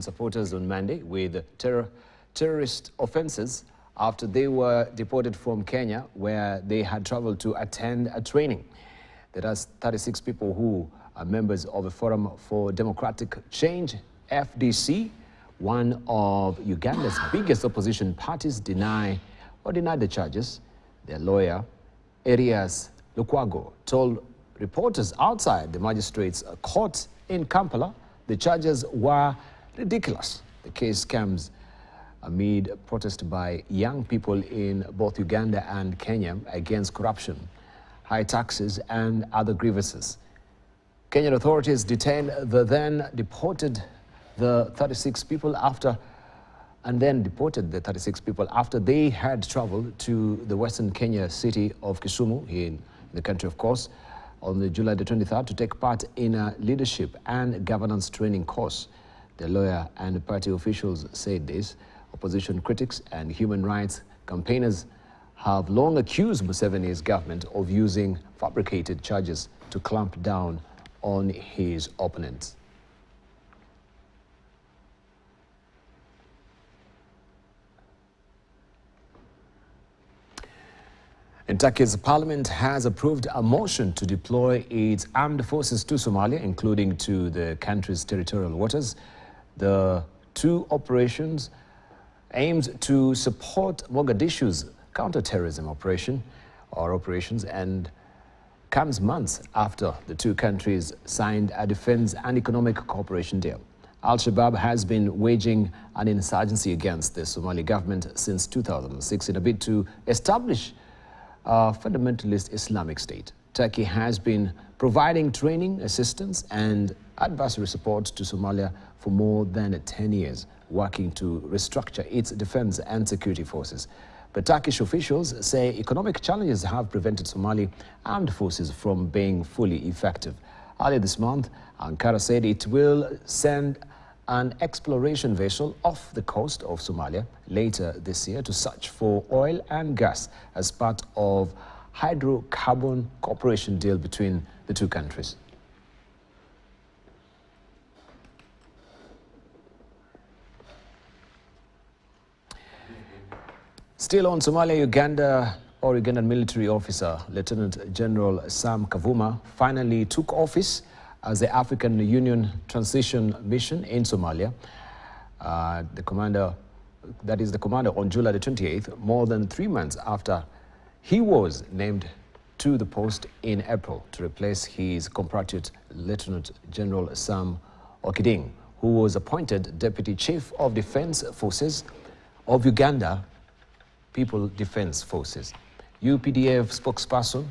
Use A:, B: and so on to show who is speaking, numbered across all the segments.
A: supporters on Monday with terrorist offenses after they were deported from Kenya, where they had traveled to attend a training. There are 36 people who are members of the Forum for Democratic Change, FDC, one of Uganda's biggest opposition parties, denied the charges. Their lawyer, Erias Lukwago, told reporters outside the magistrate's court in Kampala the charges were ridiculous. The case comes amid protest by young people in both Uganda and Kenya against corruption, high taxes, and other grievances. Kenyan authorities detained the then deported the 36 people after they had traveled to the western Kenya city of Kisumu, in the country of course, on July the 23rd to take part in a leadership and governance training course. The lawyer and party officials said this. Opposition critics and human rights campaigners have long accused Museveni's government of using fabricated charges to clamp down on his opponents. And Turkey's parliament has approved a motion to deploy its armed forces to Somalia, including to the country's territorial waters. The two operations aimed to support Mogadishu's counter-terrorism operations and comes months after the two countries signed a defense and economic cooperation deal. Al-Shabaab has been waging an insurgency against the Somali government since 2006 in a bid to establish a fundamentalist Islamic state. Turkey has been providing training, assistance, and advisory support to Somalia for more than 10 years, working to restructure its defense and security forces. But Turkish officials say economic challenges have prevented Somali armed forces from being fully effective. Earlier this month, Ankara said it will send an exploration vessel off the coast of Somalia later this year to search for oil and gas as part of hydrocarbon cooperation deal between the two countries. Still on Somalia, Ugandan military officer Lieutenant General Sam Kavuma finally took office as the African Union Transition Mission in Somalia. The commander on July the 28th, more than 3 months after he was named to the post in April to replace his compatriot Lieutenant General Sam Okiding, who was appointed Deputy Chief of Defense Forces of Uganda People Defense Forces. UPDF spokesperson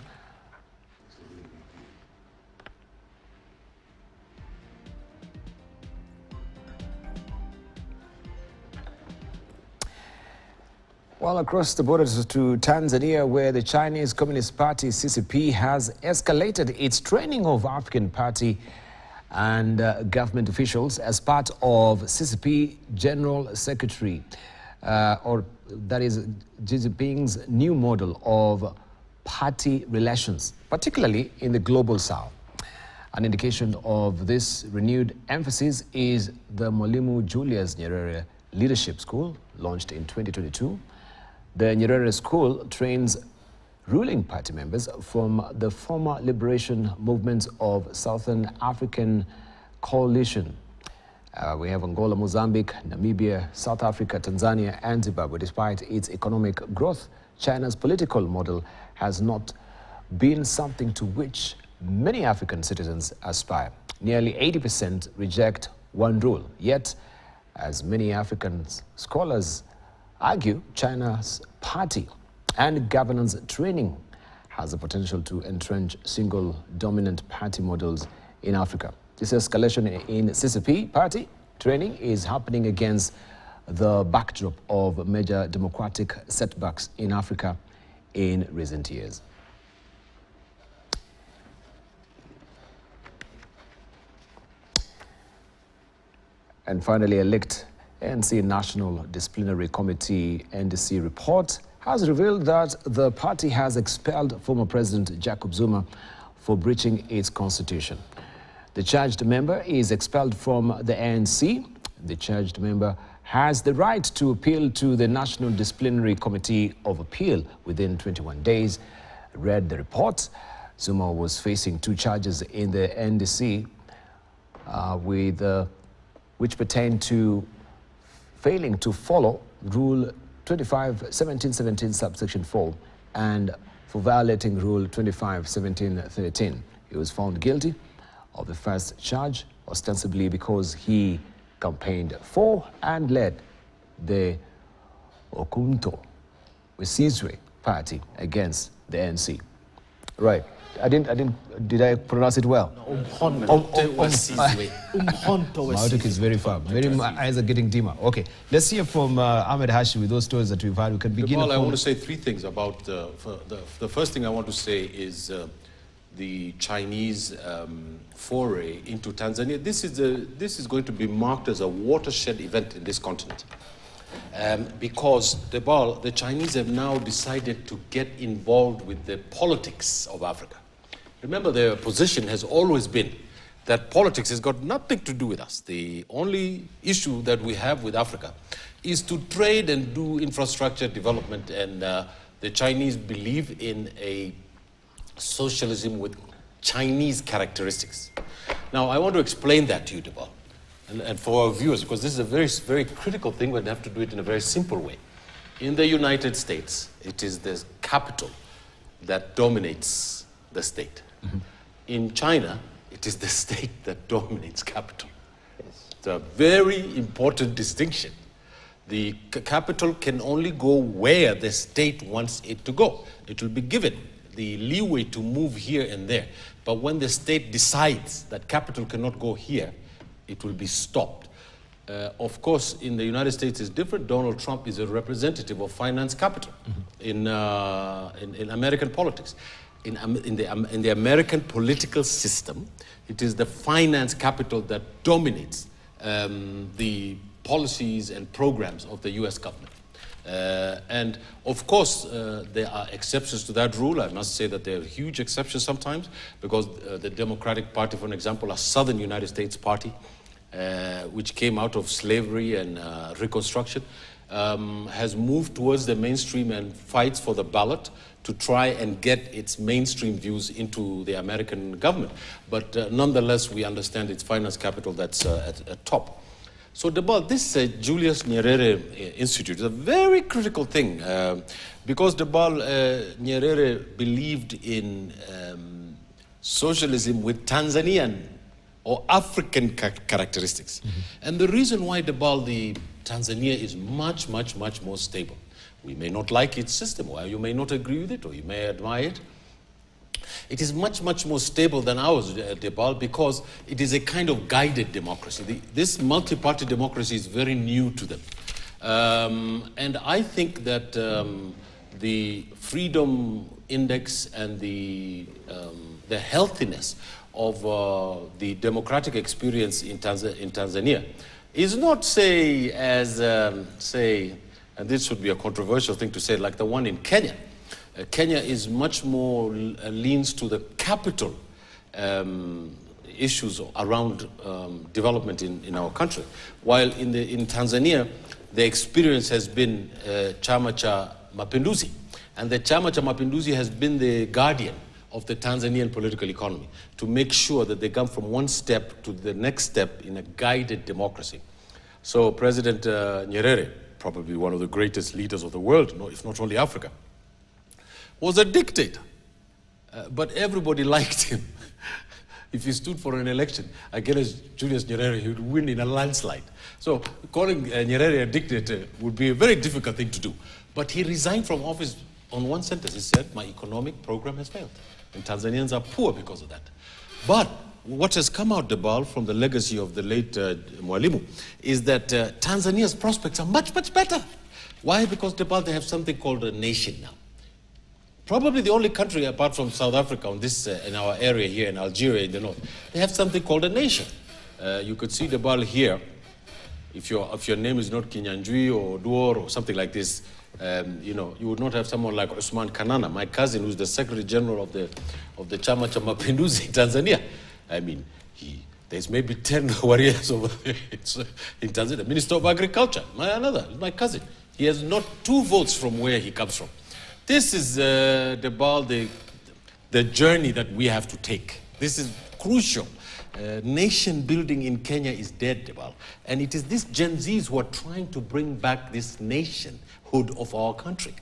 A: across the borders to Tanzania, where the Chinese Communist Party CCP has escalated its training of African Party and government officials as part of CCP General Secretary, that is Xi Jinping's new model of party relations, particularly in the global south. An indication of this renewed emphasis is the Mwalimu Julius Nyerere Leadership School, launched in 2022. The Nyerere School trains ruling party members from the former liberation movements of Southern African Coalition. We have Angola, Mozambique, Namibia, South Africa, Tanzania, and Zimbabwe. Despite its economic growth, China's political model has not been something to which many African citizens aspire. Nearly 80% reject one rule. Yet, as many African scholars argue, China's party and governance training has the potential to entrench single dominant party models in Africa. This escalation in CCP party training is happening against the backdrop of major democratic setbacks in Africa in recent years. And finally, a leaked ANC National Disciplinary Committee NDC report has revealed that the party has expelled former President Jacob Zuma for breaching its constitution. The charged member is expelled from the ANC The charged member has the right to appeal to the National Disciplinary Committee of Appeal within 21 days. Read the report. Zuma was facing 2 charges in the NDC which pertain to failing to follow Rule 25-1717 subsection 4 and for violating Rule 25-1713. He was found guilty of the first charge, ostensibly because he campaigned for and led the Okunto Wesizwe party against the ANC. Right. Did I pronounce it well? Maotic is very far. My eyes are getting dimmer. Okay, let's hear from Ahmed Hashi with those stories that we've had. We can begin.
B: Well, I want to say 3 things about the first thing I want to say is the Chinese foray into Tanzania. This is going to be marked as a watershed event in this continent. Because the Chinese have now decided to get involved with the politics of Africa. Remember, their position has always been that politics has got nothing to do with us. The only issue that we have with Africa is to trade and do infrastructure development, and the Chinese believe in a socialism with Chinese characteristics. Now, I want to explain that to you, Debal. And for our viewers, because this is a very, very critical thing, we'd have to do it in a very simple way. In the United States, it is the capital that dominates the state. Mm-hmm. In China, it is the state that dominates capital. Yes. It's a very important distinction. The capital can only go where the state wants it to go. It will be given the leeway to move here and there. But when the state decides that capital cannot go here, it will be stopped. Of course, in the United States, it's different. Donald Trump is a representative of finance capital in American politics. In the American political system, it is the finance capital that dominates the policies and programs of the US government. And of course, there are exceptions to that rule. I must say that there are huge exceptions sometimes, because the Democratic Party, for example, a southern United States party, which came out of slavery and Reconstruction, has moved towards the mainstream and fights for the ballot to try and get its mainstream views into the American government. But nonetheless, we understand its finance capital that's at top. So this Julius Nyerere Institute is a very critical thing, because Nyerere believed in socialism with Tanzanian or African characteristics. Mm-hmm. And the reason why the Tanzania is much, much, much more stable. We may not like its system, or you may not agree with it, or you may admire it. It is much, much more stable than ours, because it is a kind of guided democracy. This multi-party democracy is very new to them. And I think that the freedom index and the healthiness of the democratic experience in Tanzania is not, say, as, and this would be a controversial thing to say, like the one in Kenya. Kenya is much more leans to the capital issues around development in our country, while in Tanzania the experience has been Chama cha Mapinduzi, and the Chama cha Mapinduzi has been the guardian of the Tanzanian political economy to make sure that they come from one step to the next step in a guided democracy. So President Nyerere, probably one of the greatest leaders of the world, if not only Africa, was a dictator, but everybody liked him. If he stood for an election against Julius Nyerere, he would win in a landslide. So calling Nyerere a dictator would be a very difficult thing to do. But he resigned from office on one sentence. He said, my economic program has failed, and Tanzanians are poor because of that. But what has come out, from the legacy of the late Mwalimu, is that Tanzania's prospects are much, much better. Why? Because, they have something called a nation now. Probably the only country apart from South Africa on this, in our area here in Algeria in the north, they have something called a nation. You could see here. If your name is not Kinyanjui or Duor or something like this, you would not have someone like Usman Kanana, my cousin, who's the Secretary General of the Chama cha Mapinduzi in Tanzania. I mean, There's maybe 10 warriors over there in Tanzania. Minister of Agriculture, my cousin. He has not 2 votes from where he comes from. This is the journey that we have to take. This is crucial. Nation building in Kenya is dead, Debal. And it is these Gen Zs who are trying to bring back this nationhood of our country.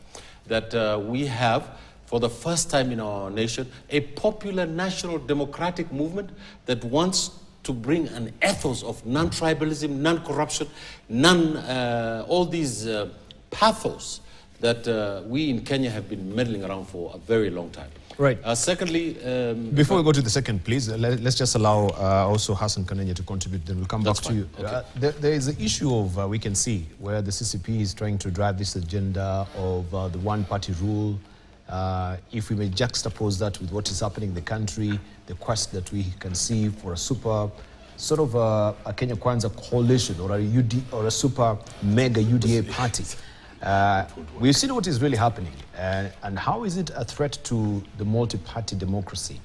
B: That we have, for the first time in our nation, a popular national democratic movement that wants to bring an ethos of non-tribalism, non-corruption, all these pathos that we in Kenya have been meddling around for a very long time.
A: Right.
B: Secondly...
A: Before we go to the second, please, let's just allow also Hassan Kanenya to contribute, then we'll come back to you.
B: Okay.
A: There is the issue of, we can see, where the CCP is trying to drive this agenda of the one-party rule. If we may juxtapose that with what is happening in the country, the quest that we can see for a super, sort of a Kenya Kwanza coalition or a super mega UDA party. We've seen what is really happening, and how is it a threat to the multi-party democracy,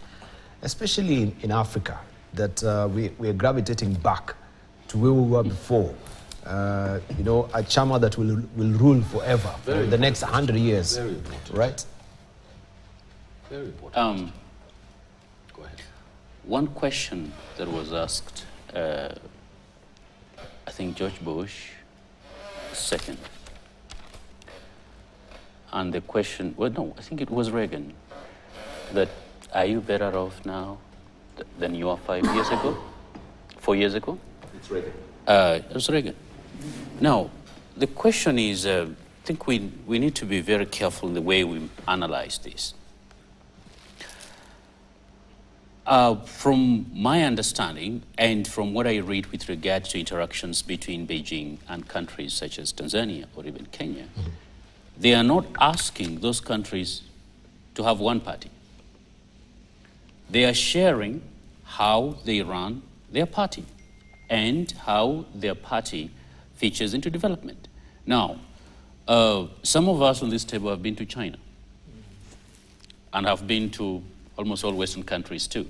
A: especially in Africa, that we are gravitating back to where we were before. You know, a chama that will rule forever for the next 100 years.
B: Very important.
A: Right?
B: Very important.
C: Go ahead. One question that was asked, I think George Bush, second. And the question, well, no, I think it was Reagan, that are you better off now than you were 5 years ago? 4 years ago?
B: It's Reagan.
C: It was Reagan. Now, the question is, I think we need to be very careful in the way we analyze this. From my understanding and from what I read with regard to interactions between Beijing and countries such as Tanzania or even Kenya, they are not asking those countries to have one party. They are sharing how they run their party and how their party features into development. Now, some of us on this table have been to China and have been to almost all Western countries too,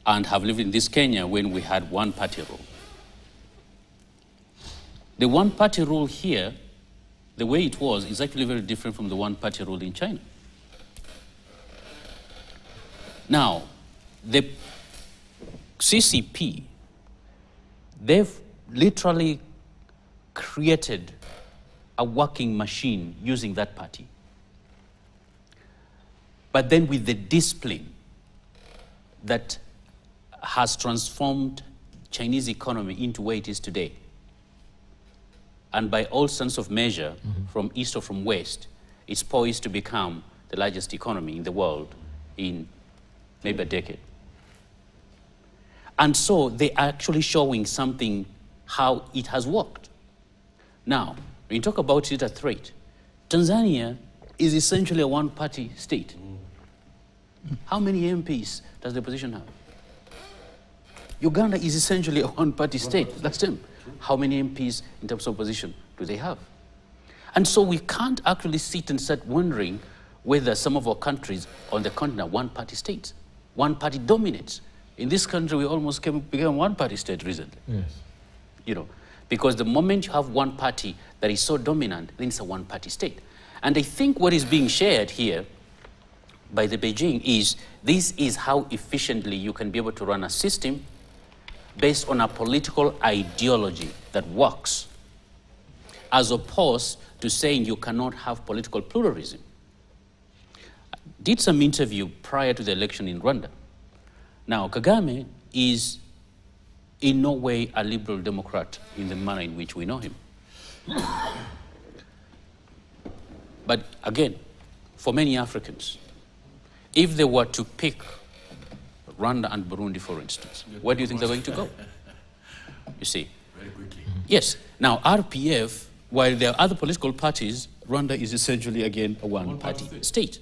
C: and have lived in this Kenya when we had one-party rule. The one-party rule here, the way it was, is actually very different from the one-party rule in China. Now, the CCP, they've literally created a working machine using that party. But then with the discipline that has transformed Chinese economy into where it is today. And by all sense of measure, from east or from west, it's poised to become the largest economy in the world in maybe a decade. And so they are actually showing something, how it has worked. Now, when you talk about it a threat, Tanzania is essentially a one-party state. How many MPs does the opposition have? Uganda is essentially a one-party state. That's them. How many MPs in terms of opposition do they have? And so we can't actually sit and start wondering whether some of our countries on the continent are one-party states. One party dominates. In this country, we almost became one-party state recently.
A: Yes.
C: You know, because the moment you have one party that is so dominant, then it's a one-party state. And I think what is being shared here by the Beijing is this is how efficiently you can be able to run a system based on a political ideology that works, as opposed to saying you cannot have political pluralism. I did some interview prior to the election in Rwanda. Now, Kagame is in no way a liberal democrat in the manner in which we know him. But again, for many Africans, if they were to pick Rwanda and Burundi, for instance, where do you think they're going to go? You see?
B: Very quickly.
C: Yes. Now, RPF, while there are other political parties, Rwanda is essentially, again, a one-party state.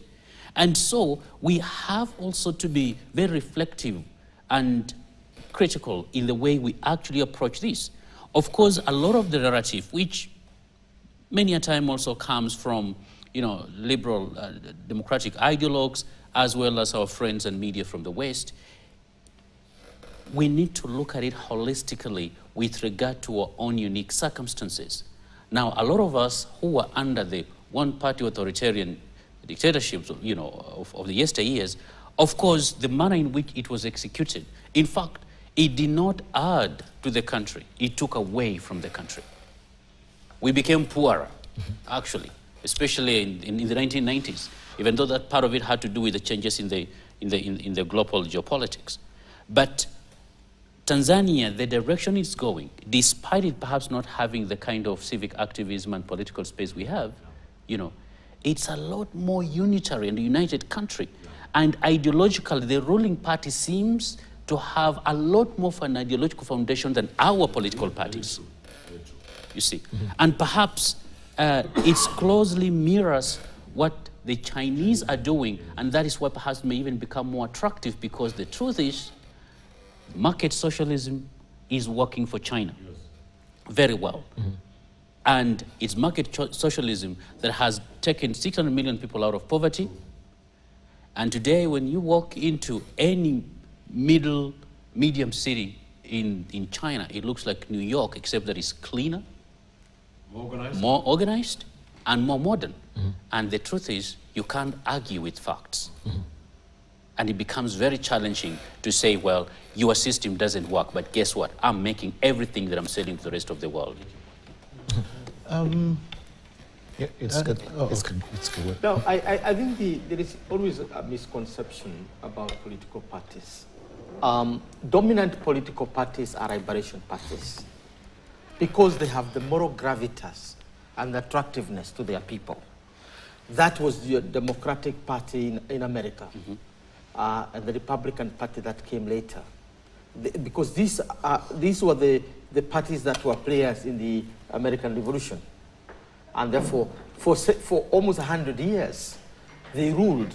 C: And so we have also to be very reflective and critical in the way we actually approach this. Of course, a lot of the narrative, which many a time also comes from, you know, liberal democratic ideologues, as well as our friends and media from the West, we need to look at it holistically with regard to our own unique circumstances. Now, a lot of us who were under the one-party authoritarian dictatorships, of the yesteryears, of course, the manner in which it was executed, in fact, it did not add to the country. It took away from the country. We became poorer, actually, especially in the 1990s, even though that part of it had to do with the changes in the global geopolitics. But Tanzania, the direction it's going, despite it perhaps not having the kind of civic activism and political space we have, it's a lot more unitary and united country. And ideologically, the ruling party seems to have a lot more of an ideological foundation than our political parties, you see. And perhaps it closely mirrors what the Chinese are doing, and that is why perhaps may even become more attractive, because the truth is, market socialism is working for China very well. And it's market socialism that has taken 600 million people out of poverty. And today, when you walk into any medium city in China, it looks like New York, except that it's cleaner, more organized, and more modern. And the truth is, you can't argue with facts. And it becomes very challenging to say, well, your system doesn't work, but guess what? I'm making everything that I'm selling to the rest of the world.
A: Yeah, it's good. It's good.
D: No, I think there is always a misconception about political parties. Dominant political parties are liberation parties because they have the moral gravitas and the attractiveness to their people. That was the Democratic Party in America, and the Republican Party that came later. Because these were the parties that were players in the American Revolution. And therefore, for almost 100 years, they ruled.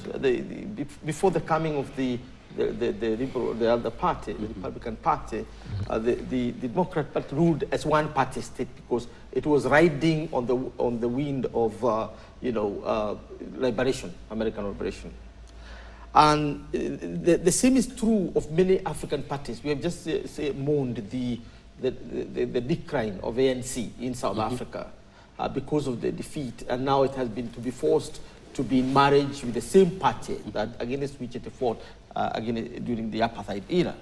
D: Before the coming of the other party, the Republican Party, the Democrat Party ruled as one party state because it was riding on the wind of liberation, American liberation. And the same is true of many African parties. We have just mourned the decline of ANC in South Africa because of the defeat, and now it has been to be forced to be in marriage with the same party that against which it fought during the apartheid era,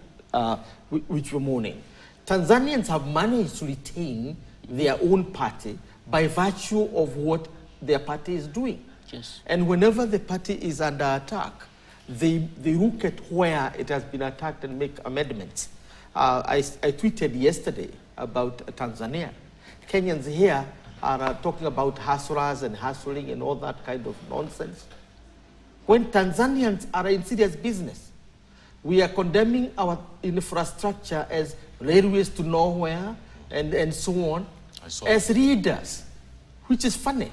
D: which we're mourning. Tanzanians have managed to retain their own party by virtue of what their party is doing.
C: Yes.
D: And whenever the party is under attack, they look at where it has been attacked and make amendments. I tweeted yesterday about Tanzania. Kenyans here are talking about hustlers and hustling and all that kind of nonsense. When Tanzanians are in serious business, we are condemning our infrastructure as railways to nowhere and so on, as readers, which is funny.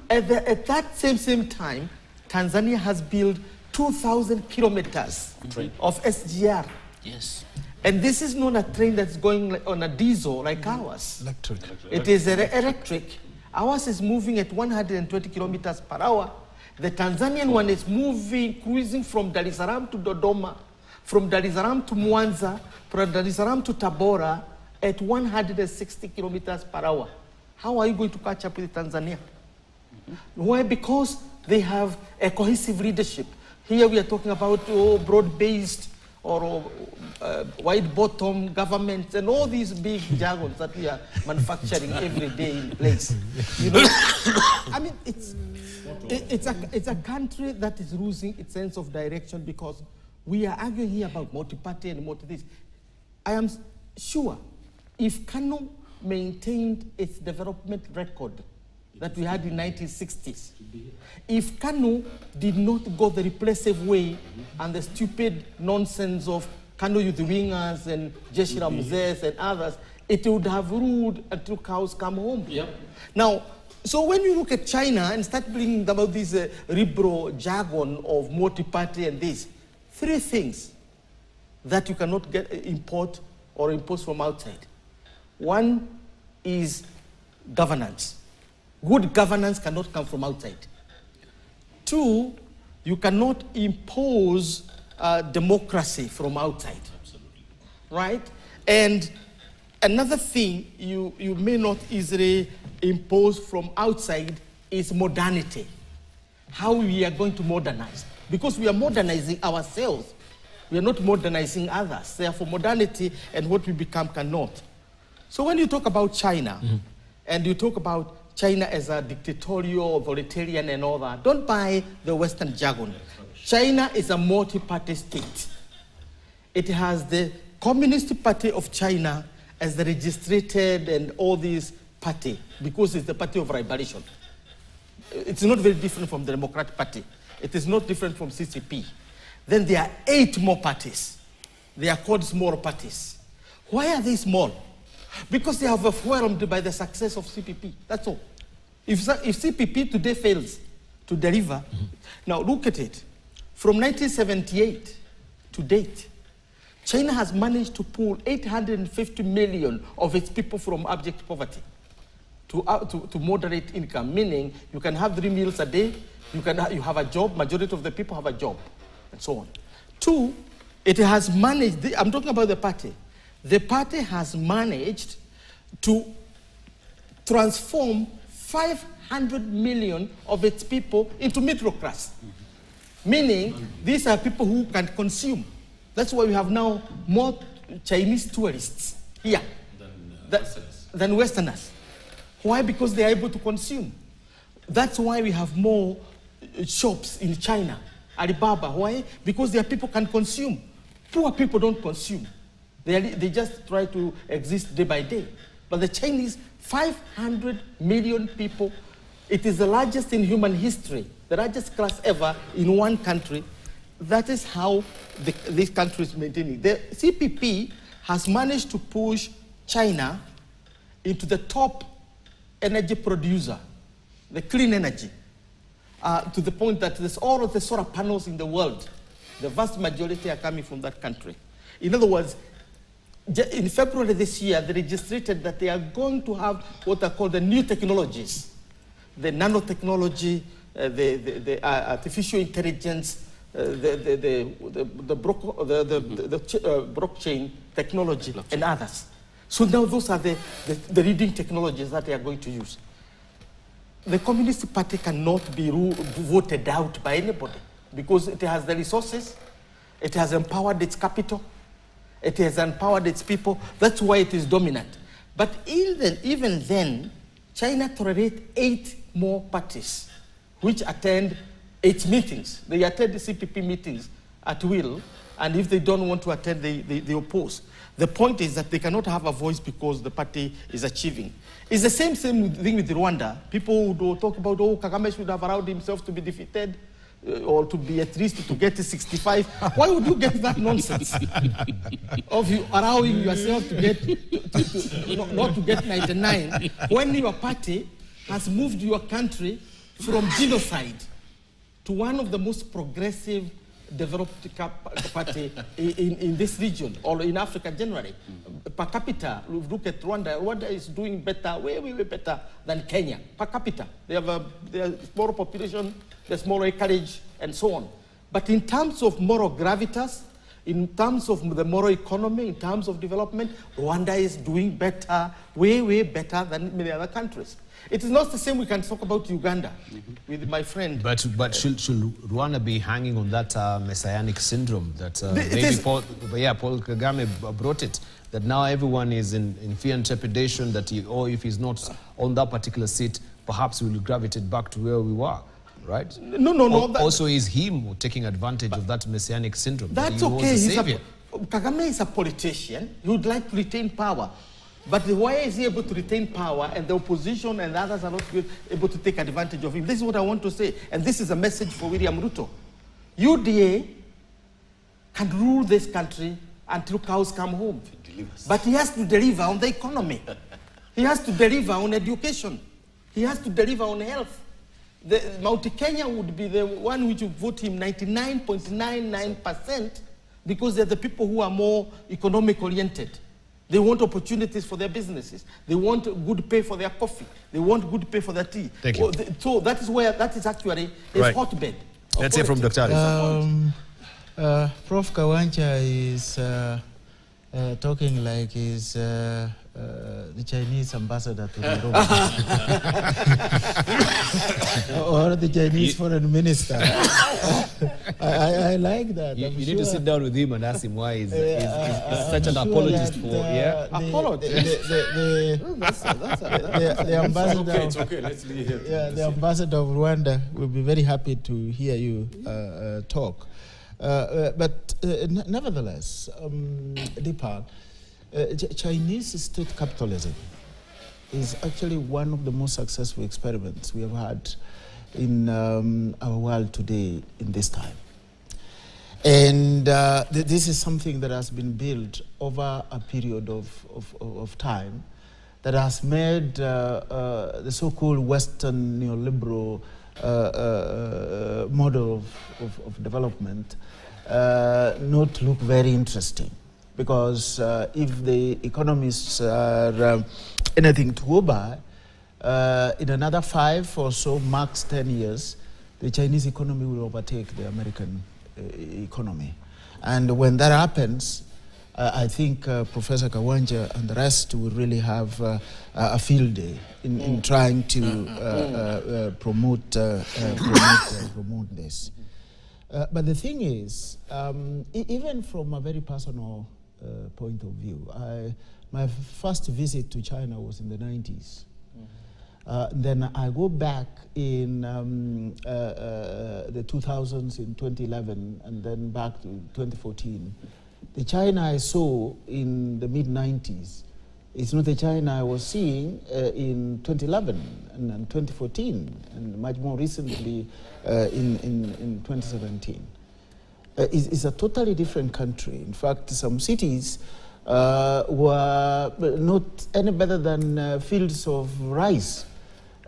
D: At that same time, Tanzania has built 2,000 kilometers of SGR.
C: Yes.
D: And this is not a train that's going on a diesel like ours.
A: Electric.
D: It is electric. Ours is moving at 120 kilometers per hour. The Tanzanian one is cruising from Dar es Salaam to Dodoma, from Dar es Salaam to Mwanza, from Dar es Salaam to Tabora at 160 kilometers per hour. How are you going to catch up with Tanzania? Why? Because they have a cohesive leadership. Here we are talking about broad-based or wide-bottom governments and all these big jargons that we are manufacturing every day in place. I mean, it's a country that is losing its sense of direction because we are arguing here about multi-party and multi-this. I am sure if Kano maintained its development record that we had in the 1960s, if Kano did not go the repressive way and the stupid nonsense of Kano Youth Wingers and Jeshi la Mzee and others, it would have ruled until cows come home.
C: Yep.
D: Now, so when you look at China and start bringing about this liberal jargon of multi-party and this, three things that you cannot import or impose from outside. One is governance. Good governance cannot come from outside. Two, you cannot impose democracy from outside.
C: Absolutely.
D: right? And another thing you may not easily impose from outside is modernity. How we are going to modernize. Because we are modernizing ourselves. We are not modernizing others. Therefore, modernity and what we become cannot. So when you talk about China, and you talk about China as a dictatorial, authoritarian and all that, don't buy the Western jargon. China is a multi-party state. It has the Communist Party of China as the registered and all these party, because it's the party of liberation. It's not very different from the Democratic Party. It is not different from CCP. Then there are 8 more parties. They are called small parties. Why are they small? Because they are overwhelmed by the success of CPP. That's all. If CPP today fails to deliver, now look at it. From 1978 to date, China has managed to pull 850 million of its people from abject poverty to moderate income, meaning you can have 3 meals a day, you have a job, majority of the people have a job, and so on. 2, it has managed, I'm talking about the party has managed to transform 500 million of its people into middle class, meaning these are people who can consume. That's why we have now more Chinese tourists here than Westerners. Why? Because they are able to consume. That's why we have more shops in China, Alibaba. Why? Because their people can consume. Poor people don't consume. They just try to exist day by day. But the Chinese, 500 million people, it is the largest in human history, the largest class ever in one country. That is how this country is maintaining. The CPP has managed to push China into the top energy producer, the clean energy, to the point that there's all of the solar panels in the world, the vast majority are coming from that country. In other words, in February this year, they registered that they are going to have what are called the new technologies, the nanotechnology, the artificial intelligence, the blockchain technology, and others. So now those are the leading technologies that they are going to use. The Communist Party cannot be voted out by anybody because it has the resources, it has empowered its capital, it has empowered its people. That's why it is dominant. But even then, China tolerates 8 more parties which attend 8 meetings. They attend the CPP meetings at will, and if they don't want to attend, they oppose. The point is that they cannot have a voice because the party is achieving. It's the same thing with Rwanda. People who talk about, oh, Kagame should have allowed himself to be defeated or to be at least to get to 65. Why would you get that nonsense of you allowing yourself to get, not to get 99 when your party has moved your country from genocide to one of the most progressive developed party in this region or in Africa generally. Per capita, look at Rwanda. Rwanda is doing better, way better than Kenya. Per capita, they have a smaller population, there's more acreage, and so on. But in terms of moral gravitas, in terms of the moral economy, in terms of development, Rwanda is doing better, way better than many other countries. It is not the same we can talk about Uganda with my friend.
A: But should Rwanda be hanging on that messianic syndrome that maybe Paul Kagame brought it, that now everyone is in fear and trepidation that if he's not on that particular seat, perhaps we'll gravitate back to where we were, right?
D: No.
A: Also, is him taking advantage of that messianic syndrome?
D: That's okay. Kagame is a politician. He would like to retain power. But why is he able to retain power and the opposition and the others are not able to take advantage of him? This is what I want to say. And this is a message for William Ruto. UDA can rule this country until cows come home. But he has to deliver on the economy. He has to deliver on education. He has to deliver on health. Mount Kenya would be the one which would vote him 99.99% because they're the people who are more economic oriented. They want opportunities for their businesses. They want good pay for their coffee. They want good pay for their tea.
A: Thank you.
D: So that is actually a hotbed.
A: Let's hear from Dr.
E: Prof. Kawanja talking like he's the Chinese ambassador to Nairobi. Or the Chinese foreign minister. I like that.
A: You need to sit down with him and ask him why he's such an apologist for,
E: the ambassador.
B: Okay, it's okay. Let's leave him.
E: The ambassador of Rwanda will be very happy to hear you talk. But nevertheless, Deepak, Chinese state capitalism is actually one of the most successful experiments we have had in our world today in this time. And this is something that has been built over a period of time that has made the so-called Western neoliberal model of development not look very interesting. Because if the economists are anything to go by, in another 5 or so, max 10 years, the Chinese economy will overtake the American economy. And when that happens, I think Professor Kawanja and the rest will really have a field day in trying to promote this. But the thing is, even from a very personal point of view, my first visit to China was in the 90s. Then I go back in the 2000s, in 2011, and then back to 2014. The China I saw in the mid-90s is not the China I was seeing in 2011 and 2014, and much more recently in 2017. It's a totally different country. In fact, some cities were not any better than fields of rice.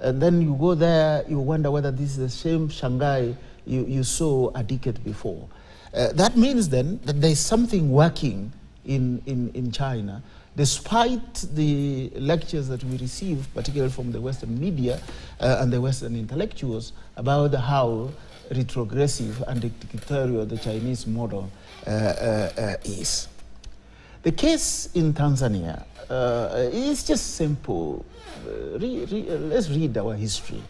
E: And then you go there, you wonder whether this is the same Shanghai you saw a decade before. That means then that there's something working in China, despite the lectures that we receive, particularly from the Western media and the Western intellectuals, about how retrogressive and dictatorial the Chinese model is. The case in Tanzania is just simple. Let's read our history.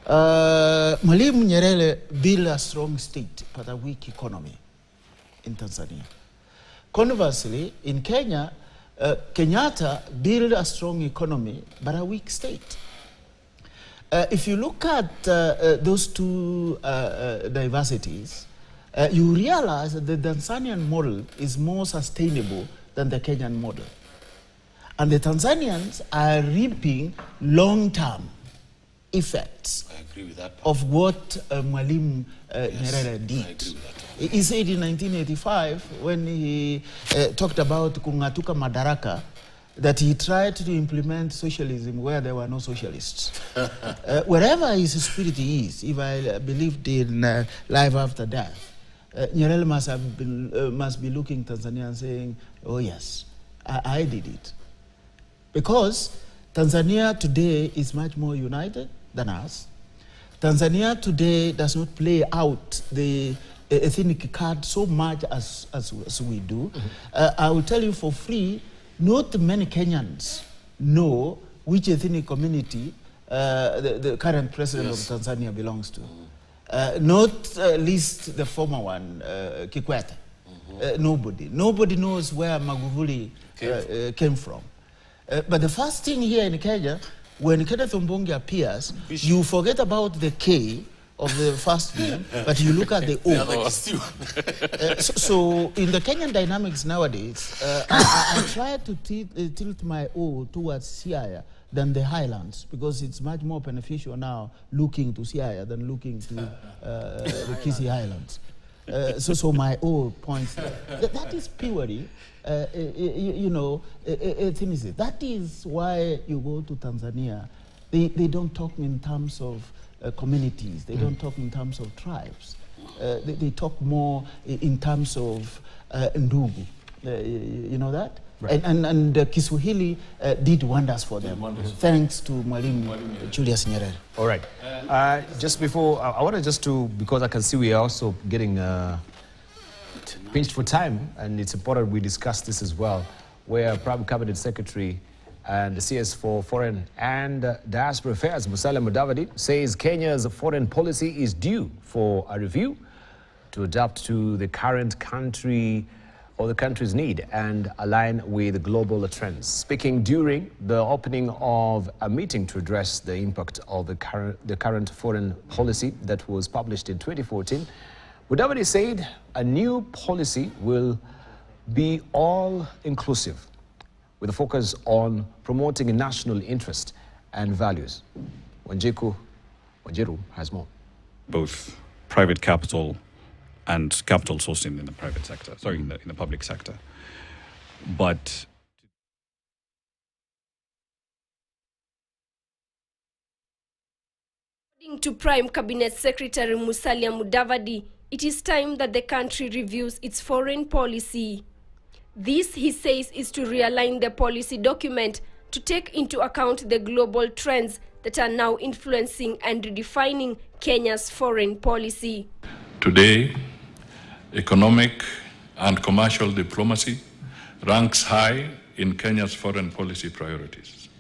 E: Mwalimu Nyerere built a strong state but a weak economy in Tanzania. Conversely, in Kenya, Kenyatta built a strong economy but a weak state. If you look at those two diversities, you realize that the Tanzanian model is more sustainable than the Kenyan model. And the Tanzanians are reaping long-term effects of what Mwalimu Nyerere did.
B: I agree with that.
E: He said in 1985, when he talked about Kungatuka Madaraka, that he tried to implement socialism where there were no socialists. Wherever his spirit is, if I believed in life after death, Nyerere must be looking Tanzania and saying, oh yes, I did it. Because Tanzania today is much more united than us. Tanzania today does not play out the ethnic card so much as we do. I will tell you for free, not many Kenyans know which ethnic community the current president of Tanzania belongs to. Not least the former one, Kikwete. Nobody knows where Magufuli came from. But the first thing here in Kenya, when Kenneth Ombonge appears, you forget about the K of the first name, but you look at the O. So in the Kenyan dynamics nowadays, I try to tilt my O towards Siaya than the highlands, because it's much more beneficial now looking to Siaya than looking to the Kisii Highlands. So my O points there. That is purely, ethnicity. That is why you go to Tanzania. They don't talk in terms of communities. They don't talk in terms of tribes. They talk more in terms of ndugu. You know that? Right. And Kiswahili did wonders for them, thanks to Mwalimu Julius Nyerere.
A: All right. Just before, I wanted just to, because I can see we are also getting pinched for time, and it's important we discuss this as well, where Prime Cabinet Secretary and the CS for Foreign and Diaspora Affairs, Musalia Mudavadi, says Kenya's foreign policy is due for a review to adapt to the current country or the country's need and align with global trends. Speaking during the opening of a meeting to address the impact of the current foreign policy that was published in 2014, Mudavadi said a new policy will be all-inclusive with a focus on promoting national interest and values. Wanjiru has more.
F: Both private capital and capital sourcing in the private sector, in the public sector. But
G: according to Prime Cabinet Secretary Musalia Mudavadi, it is time that the country reviews its foreign policy. This, he says, is to realign the policy document to take into account the global trends that are now influencing and redefining Kenya's foreign policy.
H: Today, economic and commercial diplomacy ranks high in Kenya's foreign policy priorities.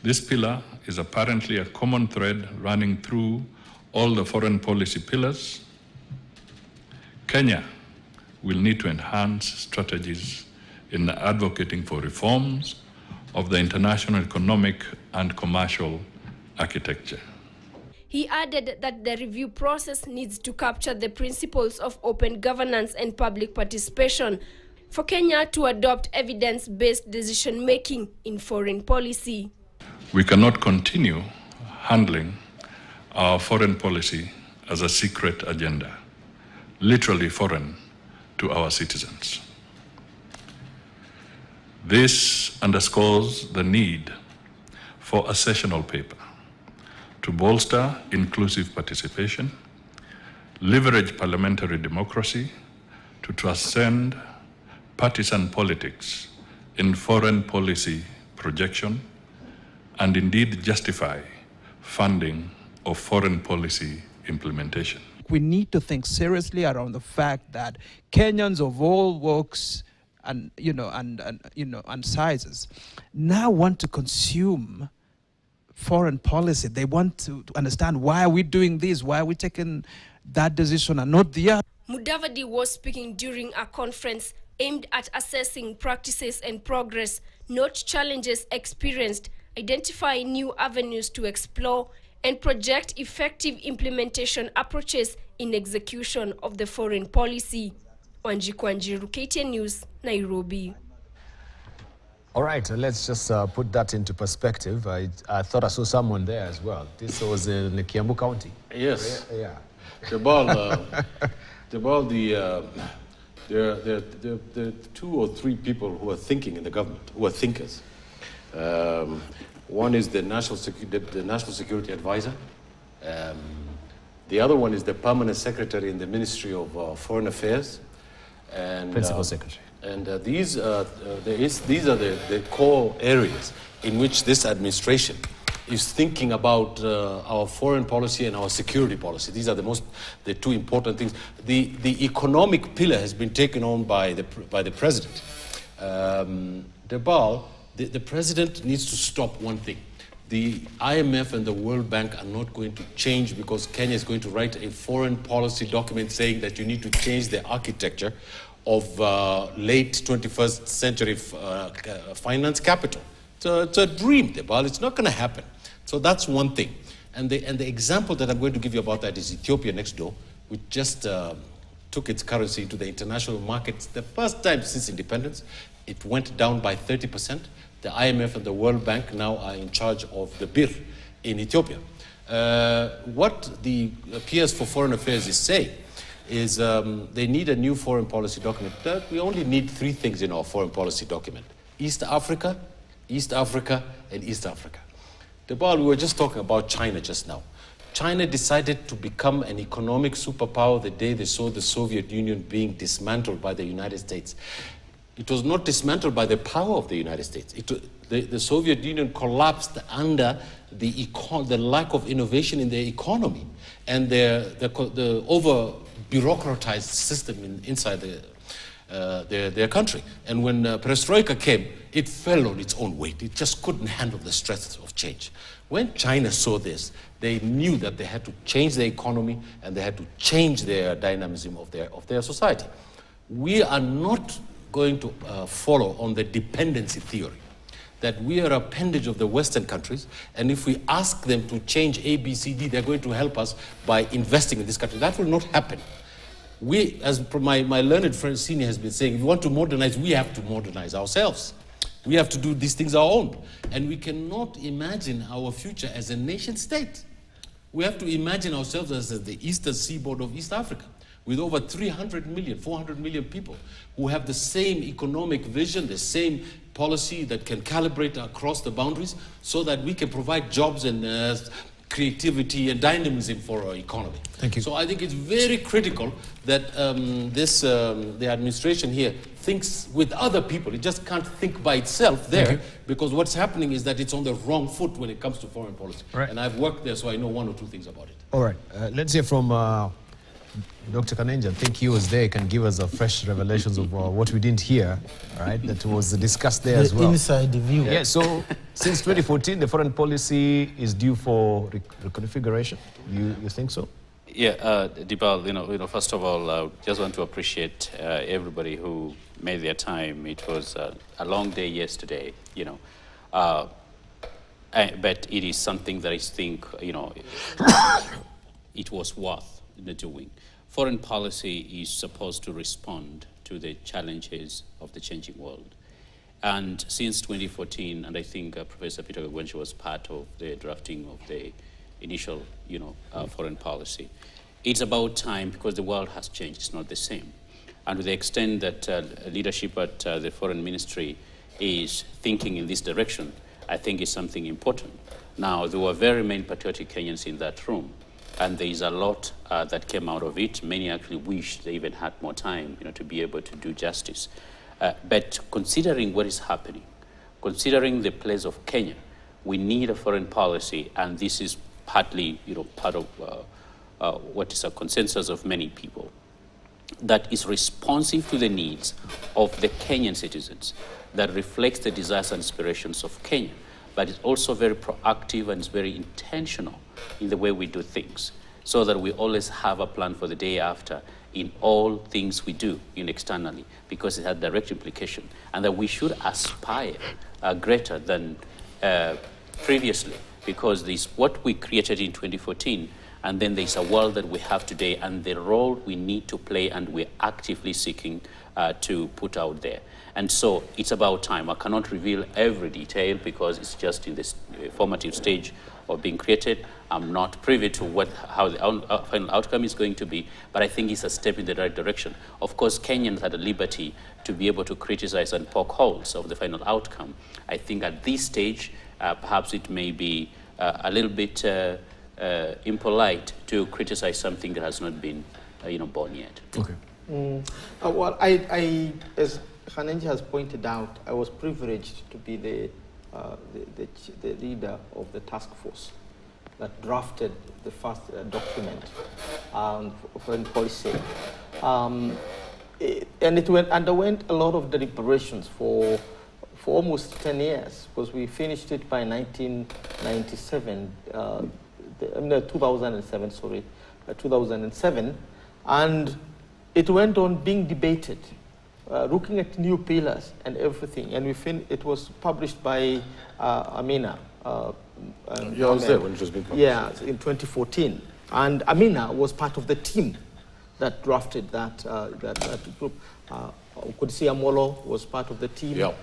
H: This pillar is apparently a common thread running through all the foreign policy pillars. Kenya will need to enhance strategies in advocating for reforms of the international economic and commercial architecture.
G: He added that the review process needs to capture the principles of open governance and public participation for Kenya to adopt evidence-based decision-making in foreign policy.
H: We cannot continue handling our foreign policy as a secret agenda, literally foreign to our citizens. This underscores the need for a sessional paper to bolster inclusive participation, leverage parliamentary democracy to transcend partisan politics in foreign policy projection, and indeed justify funding of foreign policy implementation.
I: We need to think seriously around the fact that Kenyans of all walks and sizes now want to consume foreign policy. They want to understand, why are we doing this? Why are we taking that decision and not the other?
G: Mudavadi was speaking during a conference aimed at assessing practices and progress, not challenges experienced, identify new avenues to explore, and project effective implementation approaches in execution of the foreign policy. Wanjiru, KTN News, Nairobi.
A: All right, let's just put that into perspective. I thought I saw someone there as well. This was in Kiambu County.
B: Yes.
A: Yeah.
B: There are 2 or 3 people who are thinking in the government, who are thinkers. One is the National Security Advisor. The other one is the Permanent Secretary in the Ministry of Foreign Affairs. And,
A: Principal Secretary.
B: And these are the core areas in which this administration is thinking about our foreign policy and our security policy. These are the 2 important things. The economic pillar has been taken on by the president. The president needs to stop one thing. The IMF and the World Bank are not going to change because Kenya is going to write a foreign policy document saying that you need to change the architecture of late 21st century finance capital. It's a dream, Debal. It's not going to happen. So that's one thing. And the example that I'm going to give you about that is Ethiopia next door, which just took its currency into the international markets the first time since independence. It went down by 30%. The IMF and the World Bank now are in charge of the birr in Ethiopia. What the PS for Foreign Affairs is saying is they need a new foreign policy document. We only need 3 things in our foreign policy document: East Africa, East Africa, and East Africa. Debal, we were just talking about China just now. China decided to become an economic superpower the day they saw the Soviet Union being dismantled by the United States. It was not dismantled by the power of the United States. The Soviet Union collapsed under the lack of innovation in their economy and the bureaucratized system inside their country. And when perestroika came, it fell on its own weight. It just couldn't handle the stress of change. When China saw this, they knew that they had to change their economy and they had to change their dynamism of their society. We are not going to follow on the dependency theory, that we are an appendage of the Western countries, and if we ask them to change A, B, C, D, they're going to help us by investing in this country. That will not happen. We, as my learned friend Sino has been saying, if we want to modernize, we have to modernize ourselves. We have to do these things our own. And we cannot imagine our future as a nation state. We have to imagine ourselves as the eastern seaboard of East Africa, with over 300 million, 400 million people who have the same economic vision, the same policy that can calibrate across the boundaries so that we can provide jobs and creativity and dynamism for our economy.
A: Thank you.
B: So I think it's very critical that the administration here thinks with other people. It just can't think by itself there, because what's happening is that it's on the wrong foot when it comes to foreign policy.
A: Right.
B: And I've worked there, so I know one or two things about it.
A: All right, let's hear from Dr. Kanenja. I think he was there. He can give us a fresh revelations of what we didn't hear, right? That was discussed there as well.
E: Inside the view.
A: Yeah, so since 2014, the foreign policy is due for reconfiguration. You think so?
C: Yeah, Dibal, first of all, I just want to appreciate everybody who made their time. It was a long day yesterday, but it is something that I think, it was worth the doing. Foreign policy is supposed to respond to the challenges of the changing world. And since 2014, and I think Professor Peter Gwenshi was part of the drafting of the initial, foreign policy, it's about time, because the world has changed. It's not the same. And to the extent that leadership at the foreign ministry is thinking in this direction, I think is something important. Now, there were very many patriotic Kenyans in that room, and there is a lot that came out of it. Many actually wish they even had more time, to be able to do justice. But considering what is happening, considering the place of Kenya, we need a foreign policy, and this is partly, part of what is a consensus of many people, that is responsive to the needs of the Kenyan citizens, that reflects the desires and aspirations of Kenya, but it's also very proactive and it's very intentional in the way we do things, so that we always have a plan for the day after in all things we do externally, because it has direct implication, and that we should aspire greater than previously, because this what we created in 2014, and then there's a world that we have today and the role we need to play, and we're actively seeking to put out there. And so it's about time. I cannot reveal every detail because it's just in this formative stage of being created. I'm not privy to how the final outcome is going to be, but I think it's a step in the right direction. Of course, Kenyans had a liberty to be able to criticize and poke holes of the final outcome. I think at this stage, perhaps it may be a little bit impolite to criticize something that has not been, born yet.
A: Okay.
D: Well, I as Kanenja has pointed out, I was privileged to be the leader of the task force that drafted the first document on foreign policy. And it underwent a lot of deliberations for almost 10 years, because we finished it by 1997, 2007, sorry, 2007, and it went on being debated, looking at new pillars and everything, and it was published by Amina.
B: I was there when it was being published.
D: Yeah, in 2014, and Amina was part of the team that drafted that group. Kudisi Amolo was part of the team.
B: Yep.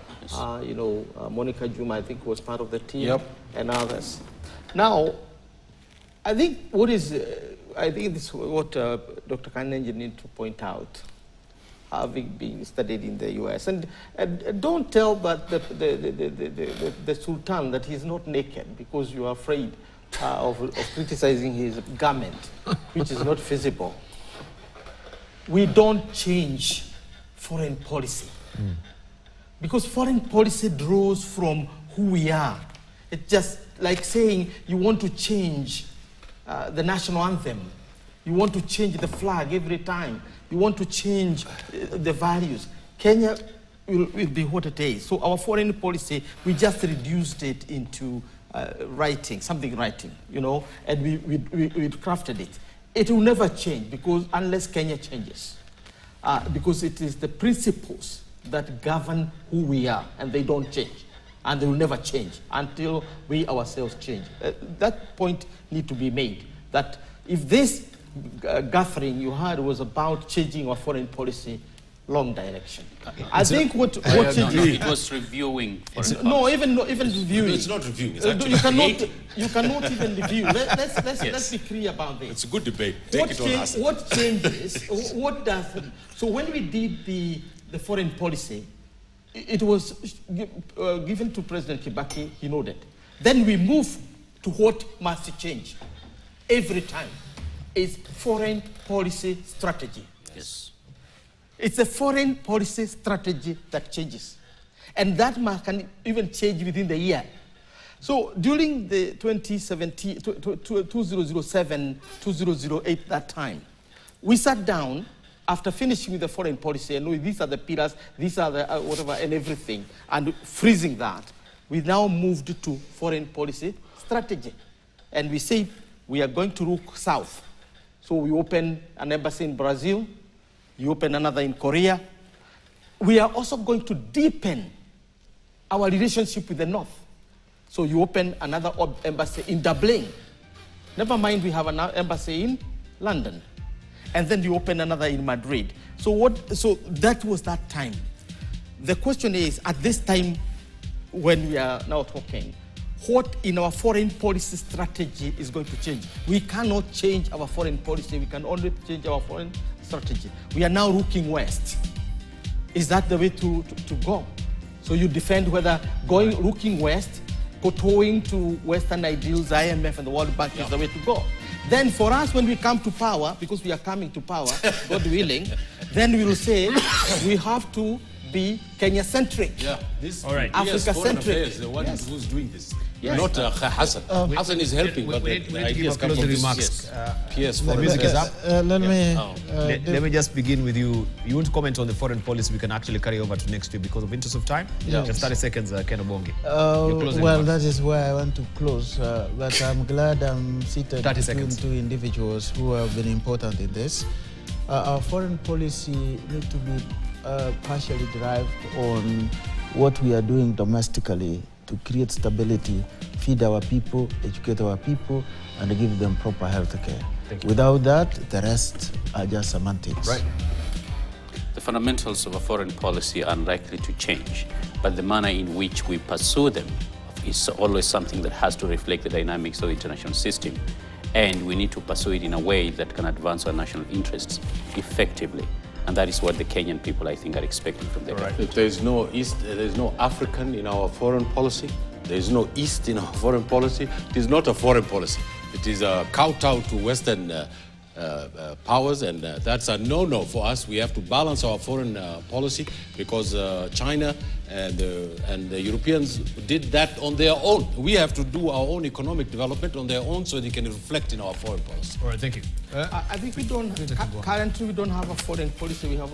D: Monica Zuma, I think, was part of the team,
B: yep,
D: and others. Now, I think this is what Dr. Kanenja needs to point out, having been studied in the U.S. And don't tell that the Sultan that he's not naked because you are afraid of criticizing his garment, which is not feasible. We don't change foreign policy. Because foreign policy draws from who we are. It's just like saying you want to change the national anthem. You want to change the flag every time. You want to change the values. Kenya will be what it is. So our foreign policy, we just reduced it into writing, you know, and we crafted it. It will never change because unless Kenya changes, because it is the principles that govern who we are, and they don't change, and they will never change until we ourselves change. That point needs to be made, that if this gathering you had was about changing our foreign policy, long direction. I think what changes...
C: It was reviewing.
D: No, even reviewing.
B: No, it's not reviewing. It's
D: you cannot even review. Let's be clear about this.
B: It's a good debate. Take it on us.
D: What changes? What does? So when we did the foreign policy, it was given to President Kibaki. He nodded. Then we move to what must change every time. Is foreign policy strategy.
C: Yes.
D: It's a foreign policy strategy that changes. And that can even change within the year. So during the 2017, 2007, 2008, that time, we sat down after finishing with the foreign policy, and these are the pillars, these are the whatever, and everything, and freezing that. We now moved to foreign policy strategy. And we say we are going to look south. So we open an embassy in Brazil, you open another in Korea. We are also going to deepen our relationship with the North. So you open another embassy in Dublin. Never mind, we have an embassy in London. And then you open another in Madrid. So that was that time. The question is, at this time when we are now talking, what in our foreign policy strategy is going to change? We cannot change our foreign policy. We can only change our foreign strategy. We are now looking west. Is that the way to go? So you defend whether looking west, kowtowing to Western ideals, IMF and the World Bank is the way to go. Then for us, when we come to power, because we are coming to power, God willing, then we will say we have to be Kenya-centric.
B: Yeah, this
D: Africa-centric.
B: The one who's doing this.
D: Yes.
B: Not Hassan. Hassan is helping, but the ideas come from
A: remarks.
B: PS.
A: The music is up.
E: Let
A: me just begin with you. You want to comment on the foreign policy? We can actually carry over to next year because of interest of time.
E: Yeah.
A: Just 30 seconds, Ken Obongi.
E: Well, that is where I want to close. But I'm glad I'm seated between two individuals who have been important in this. Our foreign policy needs to be partially derived on what we are doing domestically to create stability, feed our people, educate our people, and give them proper health care. Without that, the rest are just semantics.
A: Right.
C: The fundamentals of a foreign policy are unlikely to change, but the manner in which we pursue them is always something that has to reflect the dynamics of the international system. And we need to pursue it in a way that can advance our national interests effectively. And that is what the Kenyan people, I think, are expecting from the government.
B: There is no East, there is no African in our foreign policy. There is no East in our foreign policy. It is not a foreign policy. It is a kowtow to Western powers, and that's a no-no for us. We have to balance our foreign policy because China and the Europeans did that on their own. We have to do our own economic development on their own so they can reflect in our foreign policy.
A: All right, thank you.
D: I think currently we don't have a foreign policy. We have